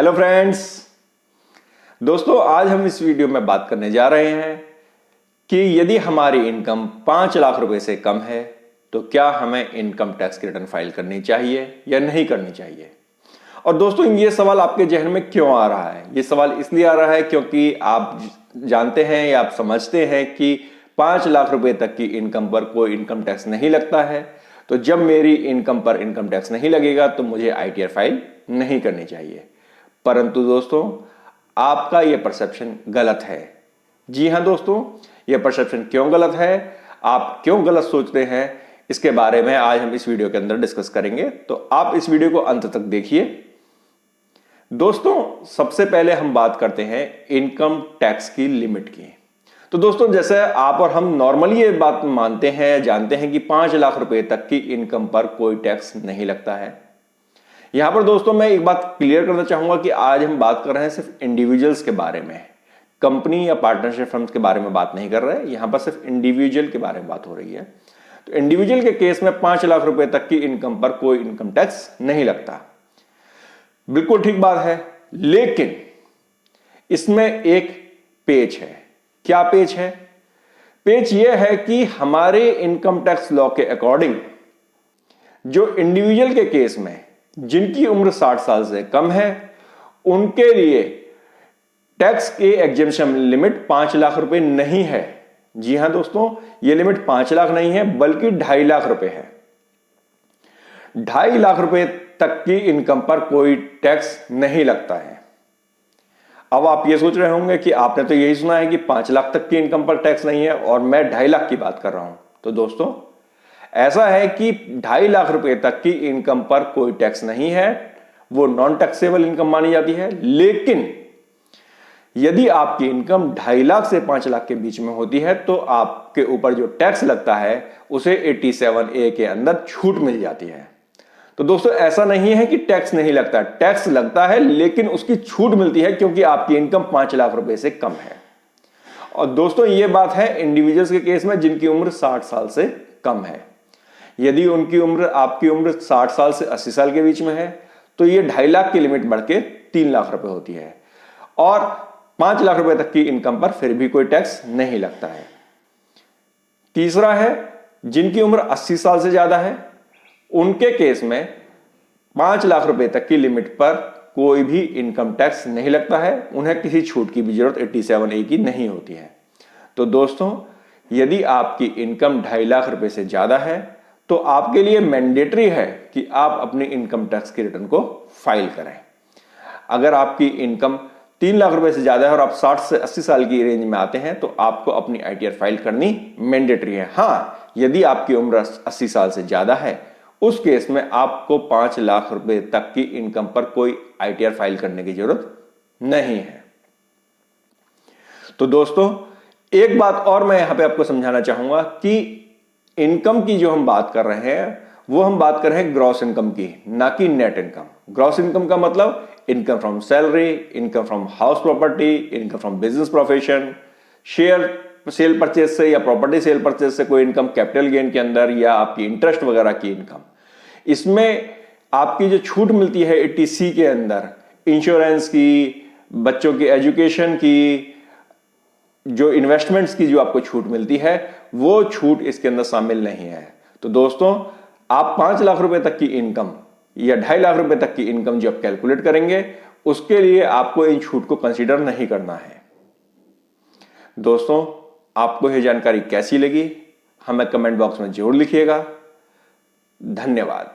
Hello friends, दोस्तों आज हम इस वीडियो में बात करने जा रहे हैं कि यदि हमारी इनकम 5 लाख रुपए से कम है तो क्या हमें इनकम टैक्स की रिटर्न फाइल करनी चाहिए या नहीं करनी चाहिए। और दोस्तों ये सवाल आपके जहन में क्यों आ रहा है? ये सवाल इसलिए आ रहा है क्योंकि आप जानते हैं या आप समझते हैं कि 5 लाख रुपए तक की इनकम पर कोई इनकम टैक्स नहीं लगता है। तो जब मेरी इनकम पर इनकम टैक्स नहीं लगेगा तो मुझे आईटीआर फाइल नहीं करनी चाहिए। परंतु दोस्तों आपका यह परसेप्शन गलत है। जी हां दोस्तों, यह परसेप्शन क्यों गलत है, आप क्यों गलत सोचते हैं, इसके बारे में आज हम इस वीडियो के अंदर डिस्कस करेंगे। तो आप इस वीडियो को अंत तक देखिए। दोस्तों सबसे पहले हम बात करते हैं इनकम टैक्स की लिमिट की। तो दोस्तों जैसे आप और हम नॉर्मली ये बात मानते हैं, जानते हैं कि 5 लाख रुपए तक की इनकम पर कोई टैक्स नहीं लगता है। यहां पर दोस्तों मैं एक बात क्लियर करना चाहूंगा कि आज हम बात कर रहे हैं सिर्फ इंडिविजुअल्स के बारे में, कंपनी या पार्टनरशिप फर्म्स के बारे में बात नहीं कर रहे। यहां पर सिर्फ इंडिविजुअल के बारे में बात हो रही है। तो इंडिविजुअल के केस में 5 लाख रुपए तक की इनकम पर कोई इनकम टैक्स नहीं लगता, बिल्कुल ठीक बात है। लेकिन इसमें एक पेच है। क्या पेच है? पेच यह है कि हमारे इनकम टैक्स लॉ के अकॉर्डिंग जो इंडिविजुअल के केस में जिनकी उम्र 60 साल से कम है उनके लिए टैक्स के एग्जेम्पशन लिमिट 5 लाख रुपए नहीं है। जी हां दोस्तों, यह लिमिट 5 लाख नहीं है बल्कि 2.5 लाख रुपए है। 2.5 लाख रुपए तक की इनकम पर कोई टैक्स नहीं लगता है। अब आप ये सोच रहे होंगे कि आपने तो यही सुना है कि 5 लाख तक की इनकम पर टैक्स नहीं है और मैं 2.5 लाख की बात कर रहा हूं। तो दोस्तों ऐसा है कि 2.5 लाख रुपए तक की इनकम पर कोई टैक्स नहीं है, वो नॉन टैक्सेबल इनकम मानी जाती है। लेकिन यदि आपकी इनकम 2.5 लाख से 5 लाख के बीच में होती है तो आपके ऊपर जो टैक्स लगता है उसे 87A के अंदर छूट मिल जाती है। तो दोस्तों ऐसा नहीं है कि टैक्स नहीं लगता, टैक्स लगता है लेकिन उसकी छूट मिलती है क्योंकि आपकी इनकम 5 लाख रुपए से कम है। और दोस्तों यह बात है इंडिविजुअल्स के केस में जिनकी उम्र 60 साल से कम है। यदि उनकी उम्र आपकी उम्र 60 साल से 80 साल के बीच में है तो यह 2.5 लाख की लिमिट बढ़ के 3 लाख रुपए होती है और 5 लाख रुपए तक की इनकम पर फिर भी कोई टैक्स नहीं लगता है। तीसरा है जिनकी उम्र 80 साल से ज्यादा है, उनके केस में 5 लाख रुपए तक की लिमिट पर कोई भी इनकम टैक्स नहीं लगता है, उन्हें किसी छूट की भी जरूरत 87A की नहीं होती है। तो दोस्तों यदि आपकी इनकम 2.5 लाख रुपए से ज्यादा है तो आपके लिए मैंडेटरी है कि आप अपनी इनकम टैक्स की रिटर्न को फाइल करें। अगर आपकी इनकम 3 लाख रुपए से ज्यादा है और आप 60 से 80 साल की रेंज में आते हैं तो आपको अपनी आईटीआर फाइल करनी मैंडेटरी है। हां, यदि आपकी उम्र 80 साल से ज्यादा है उस केस में आपको 5 लाख रुपए तक की इनकम पर कोई आईटीआर फाइल करने की जरूरत नहीं है। तो दोस्तों एक बात और मैं यहां पे आपको समझाना चाहूंगा कि इनकम की जो हम बात कर रहे हैं वो हम बात कर रहे हैं ग्रॉस इनकम की, ना कि नेट इनकम। ग्रॉस इनकम का मतलब income from salary, income from house property, income from business profession, share cell purchase से या प्रॉपर्टी सेल परचेज से कोई इनकम, कैपिटल गेन के अंदर या आपकी इंटरेस्ट वगैरह की इनकम। इसमें आपकी जो छूट मिलती है 80C के अंदर, इंश्योरेंस की, बच्चों की एजुकेशन की, जो इन्वेस्टमेंट्स की जो आपको छूट मिलती है वो छूट इसके अंदर शामिल नहीं है। तो दोस्तों आप 5 लाख रुपए तक की इनकम या 2.5 लाख रुपए तक की इनकम जो आप कैलकुलेट करेंगे उसके लिए आपको इन छूट को कंसीडर नहीं करना है। दोस्तों आपको यह जानकारी कैसी लगी हमें कमेंट बॉक्स में जरूर लिखिएगा। धन्यवाद।